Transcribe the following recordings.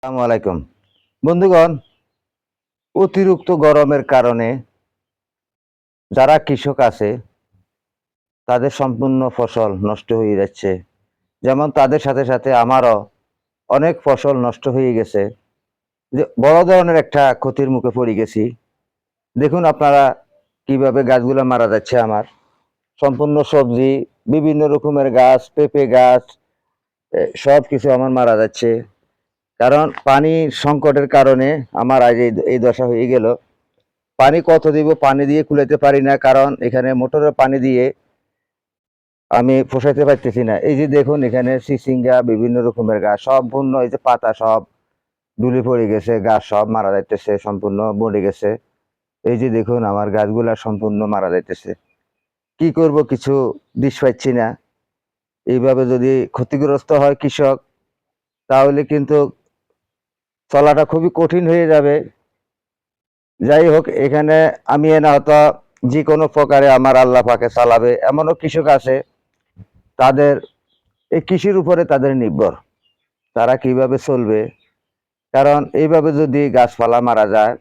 আসসালামু আলাইকুম বন্ধুগণ। অতিরিক্ত গরমের কারণে যারা কৃষক আছে তাদের সম্পূর্ণ ফসল নষ্ট হয়ে যাচ্ছে। যেমন তাদের সাথে সাথে আমারও অনেক ফসল নষ্ট হয়ে গেছে। যে বড় ধরনের একটা ক্ষতির মুখে পড়ে গেছি। দেখুন আপনারা কিভাবে গাছগুলো মারা যাচ্ছে। আমার সম্পূর্ণ সবজি, বিভিন্ন রকমের গাছ, পেঁপে গাছ, সব কিছু আমার মারা যাচ্ছে। কারণ পানির সংকটের কারণে আমার আজ এই দশা হয়ে গেল। পানি কত দিব, পানি দিয়ে কুলাইতে পারি না, কারণ এখানে মোটরের পানি দিয়ে আমি পোষাইতে পারতেছি না। এই যে দেখুন এখানে চিচিঙ্গা, বিভিন্ন রকমের গাছ সম্পূর্ণ, এই যে পাতা সব ঢুলে পড়ে গেছে, গাছ সব মারা যাইতেছে, সম্পূর্ণ মরে গেছে। এই যে দেখুন আমার গাছগুলা সম্পূর্ণ মারা যাইতেছে। কি করব, কিছু দিশ পাচ্ছি না। এইভাবে যদি ক্ষতিগ্রস্ত হয় কৃষক, তাহলে কিন্তু চলাটা খুবই কঠিন হয়ে যাবে। যাই হোক, এখানে আমি না হয়তো যে কোনো প্রকারে আমার আল্লাহ পাকে চালাবে, এমনও কৃষক আছে তাদের এই কৃষির উপরে তাদের নির্ভর, তারা কিভাবে চলবে। কারণ এইভাবে যদি গাছপালা মারা যায়,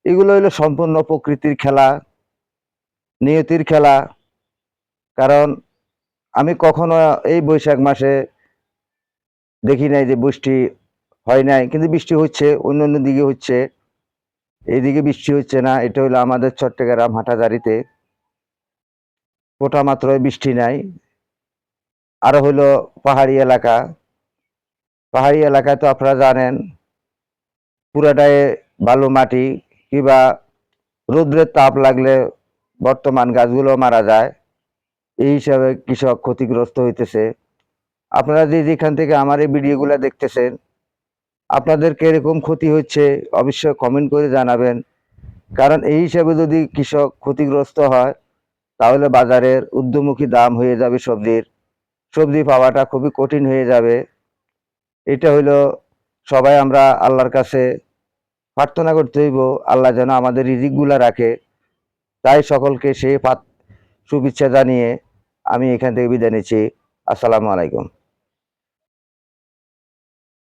এগুলো হইলো সম্পূর্ণ প্রকৃতির খেলা, নিয়তির খেলা। কারণ আমি কখনো এই বৈশাখ মাসে দেখি নাই যে বৃষ্টি হয় নাই, কিন্তু বৃষ্টি হচ্ছে, অন্য অন্য দিকে হচ্ছে, এইদিকে বৃষ্টি হচ্ছে না। এটা হলো আমাদের চট্টগ্রাম হাটাজারিতে ফোটা মাত্রই বৃষ্টি নাই। আরো হইলো পাহাড়ি এলাকা, পাহাড়ি এলাকায় তো আপনারা জানেন পুরাটাই বালু মাটি, কিবা রৌদ্রের তাপ লাগলে বর্তমান গাছগুলো মারা যায়। এই হিসাবে কৃষক ক্ষতিগ্রস্ত হইতেছে। আপনারা যেখান থেকে আমার এই ভিডিওগুলো দেখতেছেন, আপনাদের কিরকম ক্ষতি হচ্ছে অবশ্যই কমেন্ট করে জানাবেন। কারণ এই হিসাবে যদি কৃষক ক্ষতিগ্রস্ত হয়, তাহলে বাজারের ঊর্ধ্বমুখী দাম হয়ে যাবে সবজির, সবজি পাওয়াটা খুবই কঠিন হয়ে যাবে। এটা হইলো সবাই আমরা আল্লাহর কাছে প্রার্থনা করতে হইব, আল্লাহ যেন আমাদের রিজিকগুলা রাখে। তাই সকলকে সেই শুভেচ্ছা জানিয়ে আমি এখান থেকে বিদায় নিচ্ছি। আসসালামু আলাইকুম।